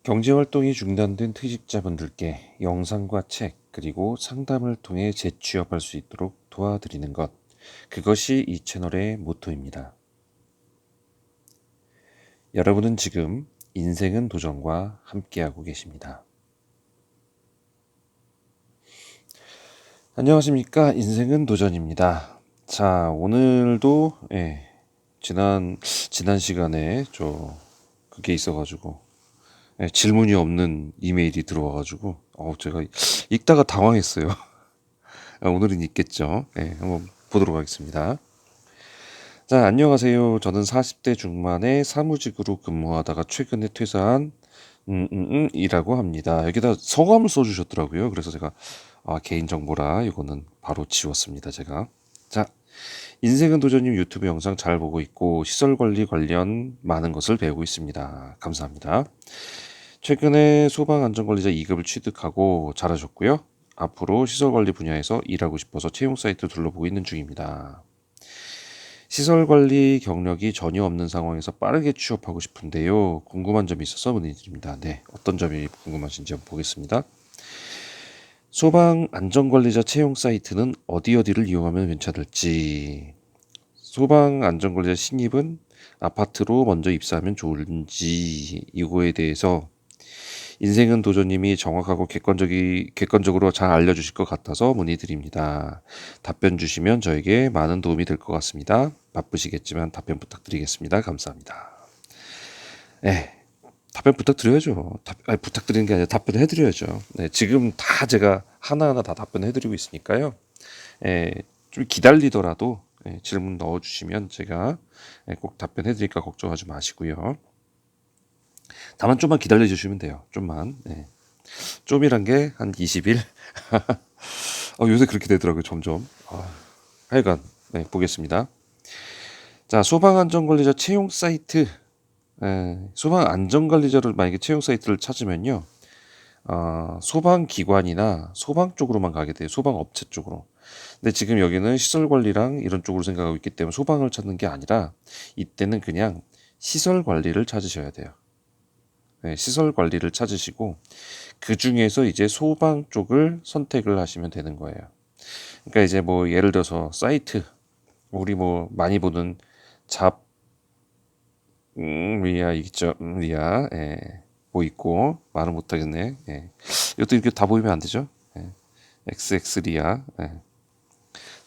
경제활동이 중단된 퇴직자분들께 영상과 책, 그리고 상담을 통해 재취업할 수 있도록 도와드리는 것. 그것이 이 채널의 모토입니다. 여러분은 지금 인생은 도전과 함께하고 계십니다. 안녕하십니까. 인생은 도전입니다. 자, 오늘도 지난 시간에 그게 있어가지고 질문이 없는 이메일이 들어와가지고 제가 읽다가 당황했어요. 오늘은 있겠죠. 한번 보도록 하겠습니다. 자, 안녕하세요. 저는 40대 중반에 사무직으로 근무하다가 최근에 퇴사한 이라고 합니다. 여기다 성함을 써주셨더라고요. 그래서 제가 개인정보라 이거는 바로 지웠습니다. 제가. 자, 인생은 도전님 유튜브 영상 잘 보고 있고 시설관리 관련 많은 것을 배우고 있습니다. 감사합니다. 최근에 소방안전관리자 2급을 취득하고 잘하셨고요. 앞으로 시설관리 분야에서 일하고 싶어서 채용 사이트 둘러보고 있는 중입니다. 시설관리 경력이 전혀 없는 상황에서 빠르게 취업하고 싶은데요. 궁금한 점이 있어서 문의드립니다. 네, 어떤 점이 궁금하신지 한번 보겠습니다. 소방안전관리자 채용 사이트는 어디를 이용하면 괜찮을지, 소방안전관리자 신입은 아파트로 먼저 입사하면 좋은지, 이거에 대해서 인생은 도전님이 정확하고 객관적으로 잘 알려주실 것 같아서 문의드립니다. 답변 주시면 저에게 많은 도움이 될 것 같습니다. 바쁘시겠지만 답변 부탁드리겠습니다. 감사합니다. 네, 답변 부탁드려야죠. 부탁드리는 게 아니라 답변해드려야죠. 네, 지금 다 제가 하나하나 다 답변해드리고 있으니까요. 좀 기다리더라도 질문 넣어주시면 제가 꼭 답변해드릴까 걱정하지 마시고요. 다만 좀만 기다려주시면 돼요. 좀만. 좀이란 게 한 20일? 요새 그렇게 되더라고요. 점점. 하여간 보겠습니다. 자, 소방안전관리자 채용 사이트. 소방안전관리자를 만약에 채용 사이트를 찾으면요. 소방기관이나 소방 쪽으로만 가게 돼요. 소방업체 쪽으로. 근데 지금 여기는 시설관리랑 이런 쪽으로 생각하고 있기 때문에 소방을 찾는 게 아니라 이때는 그냥 시설관리를 찾으셔야 돼요. 시설 관리를 찾으시고 그 중에서 이제 소방 쪽을 선택을 하시면 되는 거예요. 그러니까 이제 뭐 예를 들어서 사이트, 우리 뭐 많이 보는 잡 리아 있죠. 리아 뭐 있고 말은 못하겠네. 이것도 이렇게 다 보이면 안 되죠. XX 리아.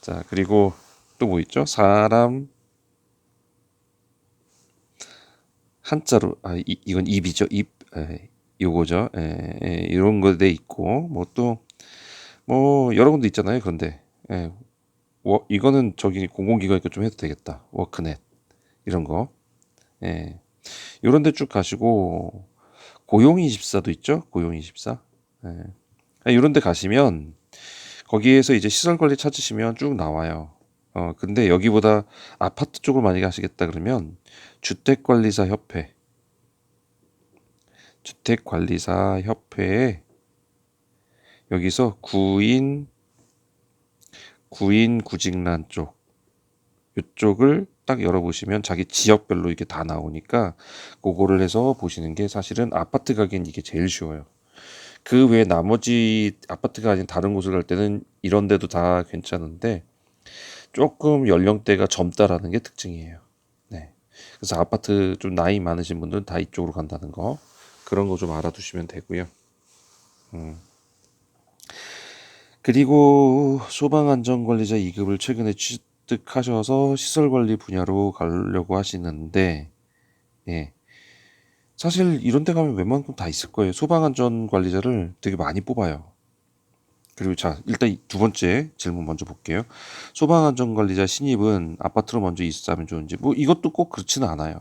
자, 그리고 또 뭐 있죠? 사람 한자로 이건 입이죠. 입. 요거죠. 이런 거 돼 있고 뭐 또 뭐 여러 군데 있잖아요. 그런데 이거는 저기 공공기관이니까 좀 해도 되겠다. 워크넷 이런 거. 이런 데 쭉 가시고 고용24도 있죠. 고용24. 이런 데 가시면 거기에서 이제 시설관리 찾으시면 쭉 나와요. 근데 여기보다 아파트 쪽을 만약에 하시겠다 그러면 주택관리사협회에 여기서 구인 구직란 쪽 이쪽을 딱 열어보시면 자기 지역별로 이게 다 나오니까 그거를 해서 보시는 게 사실은 아파트 가기엔 이게 제일 쉬워요. 그 외에 나머지 아파트가 아닌 다른 곳을 갈 때는 이런 데도 다 괜찮은데 조금 연령대가 젊다라는 게 특징이에요. 네. 그래서 아파트 좀 나이 많으신 분들은 다 이쪽으로 간다는 거, 그런 거 좀 알아두시면 되고요. 그리고 소방안전관리자 2급을 최근에 취득하셔서 시설관리 분야로 가려고 하시는데, 사실 이런 데 가면 웬만큼 다 있을 거예요. 소방안전관리자를 되게 많이 뽑아요. 그리고 자, 일단 두 번째 질문 먼저 볼게요. 소방안전관리자 신입은 아파트로 먼저 입사하면 좋은지, 뭐 이것도 꼭 그렇지는 않아요.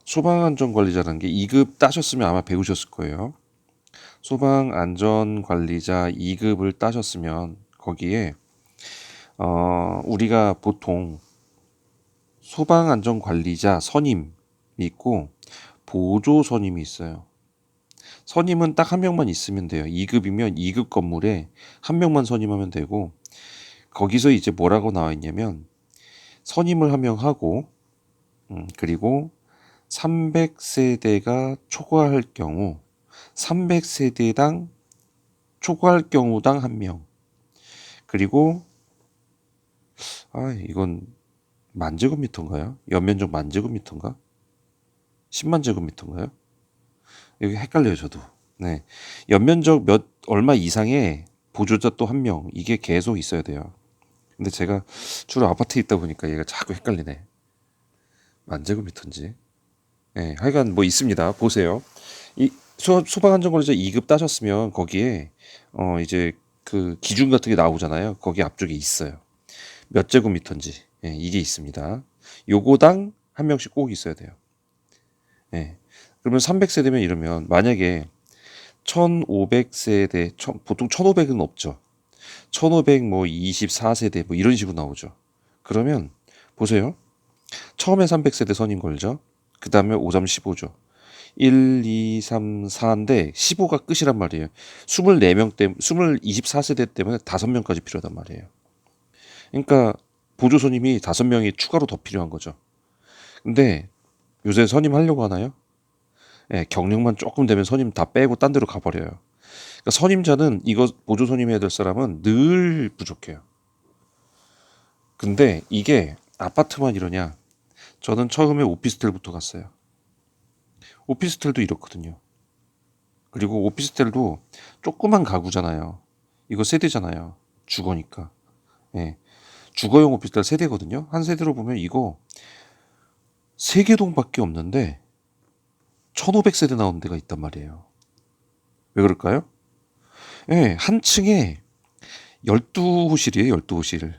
소방안전관리자라는 게 2급 따셨으면 아마 배우셨을 거예요. 소방안전관리자 2급을 따셨으면 거기에 우리가 보통 소방안전관리자 선임이 있고 보조 선임이 있어요. 선임은 딱 한 명만 있으면 돼요. 2급이면 2급 건물에 한 명만 선임하면 되고, 거기서 이제 뭐라고 나와 있냐면 선임을 한 명 하고 그리고 300세대가 초과할 경우 300세대당 초과할 경우당 1명. 그리고 이건 만제곱미터인가요? 연면적 만제곱미터인가? 10만 제곱미터인가요? 여기 헷갈려요, 저도. 네. 연면적 얼마 이상의 보조자 또 1명. 이게 계속 있어야 돼요. 근데 제가 주로 아파트에 있다 보니까 얘가 자꾸 헷갈리네. 만제곱미터인지. 네, 하여간 뭐 있습니다. 보세요. 이 소방안전권리자 2급 따셨으면 거기에 이제 그 기준 같은 게 나오잖아요. 거기 앞쪽에 있어요. 몇 제곱미터인지. 예, 이게 있습니다. 요거당 1명씩 꼭 있어야 돼요. 예. 그러면 300세대면 이러면 만약에 1500세대, 보통 1500은 없죠. 1500 뭐 24세대 뭐 이런 식으로 나오죠. 그러면 보세요. 처음에 300세대 선임 걸죠. 그 다음에 5점 15죠. 1, 2, 3, 4인데 15가 끝이란 말이에요. 24명 때문에 24세대 때문에 5명까지 필요하단 말이에요. 그러니까 보조 선임이 5명이 추가로 더 필요한 거죠. 근데 요새 선임하려고 하나요? 예, 경력만 조금 되면 선임 다 빼고 딴 데로 가버려요. 그러니까 선임자는 이거 보조 선임해야 될 사람은 늘 부족해요. 근데 이게 아파트만 이러냐? 저는 처음에 오피스텔부터 갔어요. 오피스텔도 이렇거든요. 그리고 오피스텔도 조그만 가구잖아요. 이거 세대잖아요. 주거니까. 예. 주거용 오피스텔 세대거든요. 한 세대로 보면 이거 3개 동밖에 없는데 1500세대 나오는 데가 있단 말이에요. 왜 그럴까요? 예, 한 층에 12호실이에요. 12호실.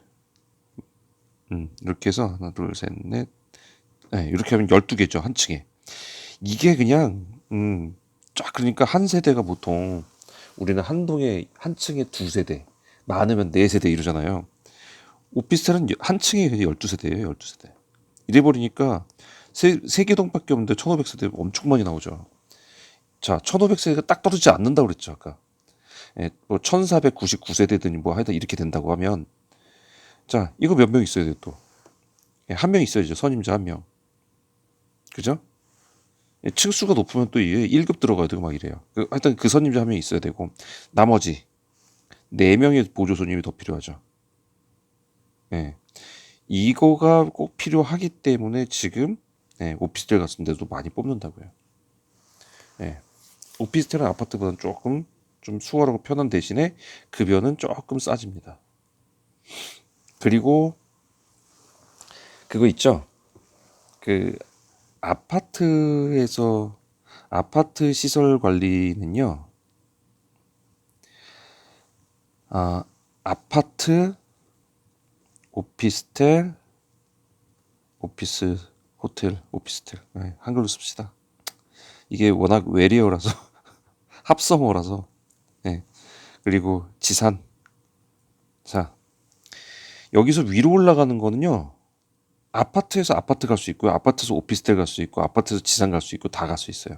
이렇게 해서 하나, 둘, 셋, 넷. 예, 이렇게 하면 12개죠. 한 층에. 이게 그냥 쫙 그러니까 한 세대가 보통 우리는 한 동에 한 층에 2세대, 많으면 4세대 이러잖아요. 오피스텔은 한 층에 12세대예요. 12세대. 이래 버리니까 세 개 동밖에 없는데 1500세대 엄청 많이 나오죠. 자, 1500세대가 딱 떨어지지 않는다고 그랬죠, 아까. 예, 뭐 1499세대든지 뭐 하여튼 이렇게 된다고 하면 자, 이거 몇 명 있어야 돼 또. 예, 한 명 있어야죠. 선임자 한 명. 그죠? 예, 층수가 높으면 또 이게 1급 들어가야 되고 막 이래요. 하여튼 그 선임자 한 명 있어야 되고 나머지 4명의 보조 손님이 더 필요하죠. 예. 이거가 꼭 필요하기 때문에 지금 오피스텔 같은 데도 많이 뽑는다고요. 예. 오피스텔은 아파트보다는 조금 좀 수월하고 편한 대신에 급여는 조금 싸집니다. 그리고 그거 있죠. 그 아파트에서 아파트 시설 관리는요. 아파트, 오피스텔, 오피스, 호텔, 오피스텔. 네, 한글로 씁시다. 이게 워낙 외래어라서 합성어라서. 네. 그리고 지산. 자, 여기서 위로 올라가는 거는요. 아파트에서 아파트 갈 수 있고요. 아파트에서 오피스텔 갈 수 있고, 아파트에서 지산 갈 수 있고, 다 갈 수 있어요.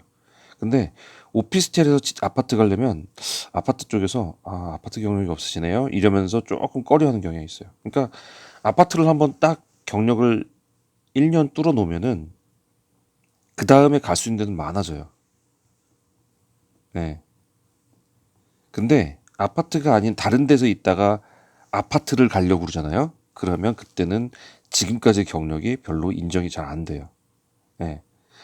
근데 오피스텔에서 아파트 가려면 아파트 쪽에서 아파트 경력이 없으시네요. 이러면서 조금 꺼려하는 경향이 있어요. 그러니까 아파트를 한번 딱 경력을 1년 뚫어 놓으면은 그 다음에 갈 수 있는 데는 많아져요. 네. 근데 아파트가 아닌 다른 데서 있다가 아파트를 가려고 그러잖아요. 그러면 그때는 지금까지 경력이 별로 인정이 잘 안 돼요. 네.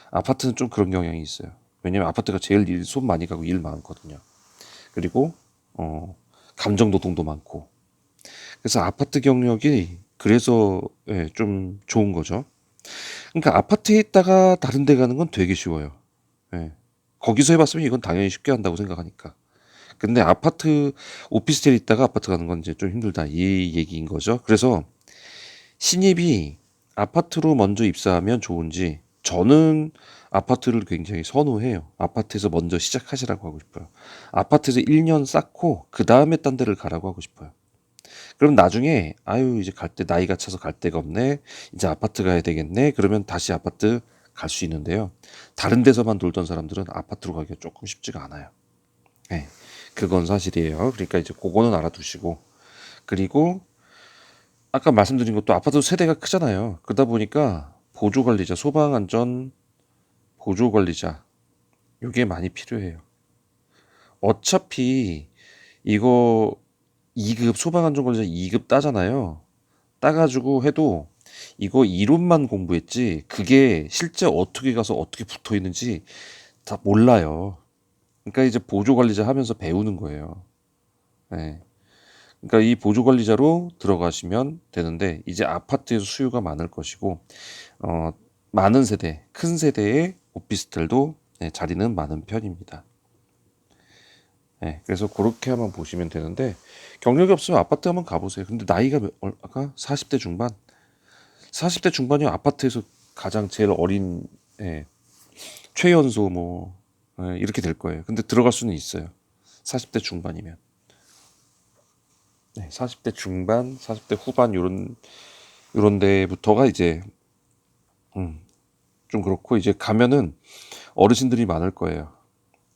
아파트는 좀 그런 경향이 있어요. 왜냐면 아파트가 제일 손 많이 가고 일 많거든요. 그리고 감정 노동도 많고. 그래서 아파트 경력이 그래서 좀 좋은 거죠. 그러니까 아파트에 있다가 다른 데 가는 건 되게 쉬워요. 예. 거기서 해봤으면 이건 당연히 쉽게 한다고 생각하니까. 근데 아파트, 오피스텔에 있다가 아파트 가는 건 이제 좀 힘들다. 이 얘기인 거죠. 그래서 신입이 아파트로 먼저 입사하면 좋은지 저는 아파트를 굉장히 선호해요. 아파트에서 먼저 시작하시라고 하고 싶어요. 아파트에서 1년 쌓고 그 다음에 딴 데를 가라고 하고 싶어요. 그럼 나중에 아유 이제 갈 때 나이가 차서 갈 데가 없네. 이제 아파트 가야 되겠네. 그러면 다시 아파트 갈 수 있는데요. 다른 데서만 돌던 사람들은 아파트로 가기가 조금 쉽지가 않아요. 네, 그건 사실이에요. 그러니까 이제 그거는 알아두시고 그리고 아까 말씀드린 것도 아파트 세대가 크잖아요. 그러다 보니까 보조관리자, 소방안전 보조관리자 요게 많이 필요해요. 어차피 이거 2급 소방안전관리자 2급 따잖아요. 따가지고 해도 이거 이론만 공부했지 그게 실제 어떻게 가서 어떻게 붙어 있는지 다 몰라요. 그러니까 이제 보조관리자 하면서 배우는 거예요. 네. 그러니까 이 보조관리자로 들어가시면 되는데 이제 아파트에서 수요가 많을 것이고 어, 많은 세대, 큰 세대의 오피스텔도 네, 자리는 많은 편입니다. 네, 그래서 그렇게 한번 보시면 되는데 경력이 없으면 아파트 한번 가보세요. 근데 나이가 아까 40대 중반, 40대 중반이면 아파트에서 가장 제일 어린 예, 최연소 뭐 예, 이렇게 될 거예요. 근데 들어갈 수는 있어요. 40대 중반이면. 네, 40대 중반, 40대 후반 요런 데부터가 이제 좀 그렇고 이제 가면은 어르신들이 많을 거예요.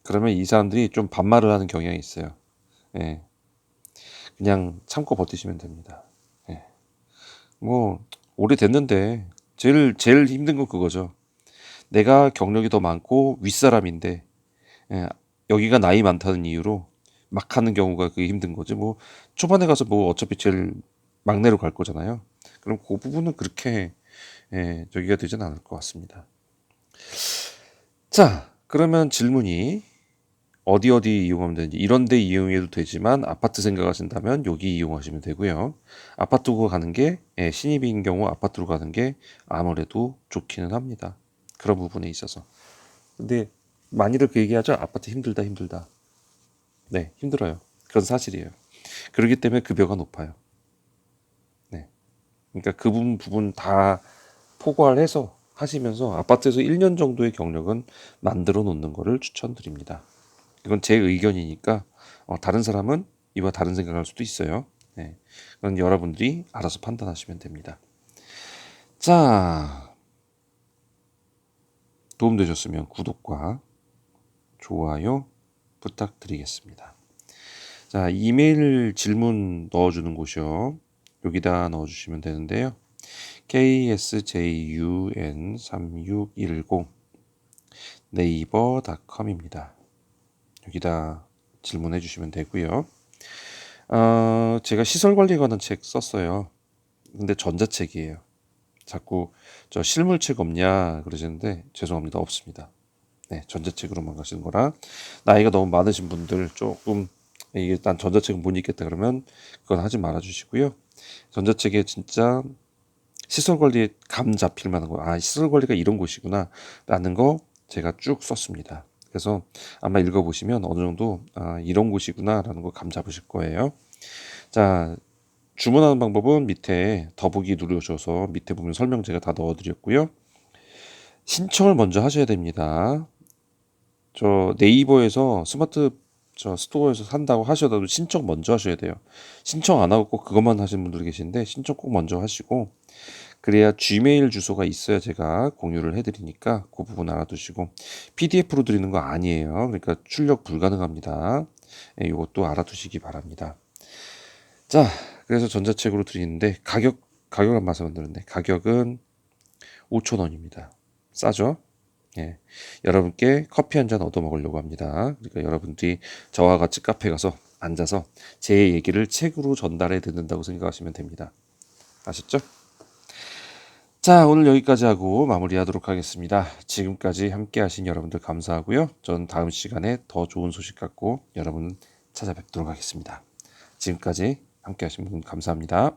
그러면 이 사람들이 좀 반말을 하는 경향이 있어요. 예, 그냥 참고 버티시면 됩니다. 예, 뭐 오래됐는데 제일 힘든 건 그거죠. 내가 경력이 더 많고 윗사람인데 예, 여기가 나이 많다는 이유로 막 하는 경우가 그게 힘든 거지. 뭐 초반에 가서 뭐 어차피 제일 막내로 갈 거잖아요. 그럼 그 부분은 그렇게 예, 저기가 되진 않을 것 같습니다. 자, 그러면 질문이 어디 이용하면 되는지 이런 데 이용해도 되지만 아파트 생각하신다면 여기 이용하시면 되고요. 아파트로 가는 게 예, 신입인 경우 아파트로 가는 게 아무래도 좋기는 합니다. 그런 부분에 있어서. 근데 많이들 그 얘기하죠. 아파트 힘들다 힘들다. 네, 힘들어요. 그건 사실이에요. 그렇기 때문에 급여가 높아요. 네. 그러니까 그 부분 다 포괄해서 하시면서 아파트에서 1년 정도의 경력은 만들어 놓는 거를 추천드립니다. 이건 제 의견이니까 다른 사람은 이와 다른 생각을 할 수도 있어요. 네. 그건 여러분들이 알아서 판단하시면 됩니다. 자, 도움되셨으면 구독과 좋아요 부탁드리겠습니다. 자, 이메일 질문 넣어주는 곳이요. 여기다 넣어주시면 되는데요. ksjun3610 네이버닷컴입니다. 여기다 질문해 주시면 되고요. 제가 시설관리에 관한 책 썼어요. 근데 전자책이에요. 자꾸 저 실물책 없냐 그러시는데 죄송합니다. 없습니다. 네, 전자책으로만 가시는 거라 나이가 너무 많으신 분들 조금 이게 난 전자책은 못 읽겠다 그러면 그건 하지 말아 주시고요. 전자책에 진짜 시설 관리에 감 잡힐 만한 거, 시설 관리가 이런 곳이구나 라는 거 제가 쭉 썼습니다. 그래서 아마 읽어보시면 어느 정도 이런 곳이구나 라는 거 감 잡으실 거예요. 자, 주문하는 방법은 밑에 더보기 누르셔서 밑에 보면 설명 제가 다 넣어드렸고요. 신청을 먼저 하셔야 됩니다. 저 네이버에서 스마트 저 스토어에서 산다고 하셔도 신청 먼저 하셔야 돼요. 신청 안 하고 꼭 그것만 하시는 분들 계신데 신청 꼭 먼저 하시고 그래야 지메일 주소가 있어야 제가 공유를 해드리니까 그 부분 알아두시고 PDF로 드리는 거 아니에요. 그러니까 출력 불가능합니다. 예, 이것도 알아두시기 바랍니다. 자, 그래서 전자책으로 드리는데 가격 한 말씀 안 드렸네. 가격은 5,000원입니다. 싸죠? 예, 여러분께 커피 한 잔 얻어 먹으려고 합니다. 그러니까 여러분들이 저와 같이 카페 가서 앉아서 제 얘기를 책으로 전달해 듣는다고 생각하시면 됩니다. 아셨죠? 자, 오늘 여기까지 하고 마무리하도록 하겠습니다. 지금까지 함께 하신 여러분들 감사하고요. 전 다음 시간에 더 좋은 소식 갖고 여러분 찾아뵙도록 하겠습니다. 지금까지 함께 하신 분 감사합니다.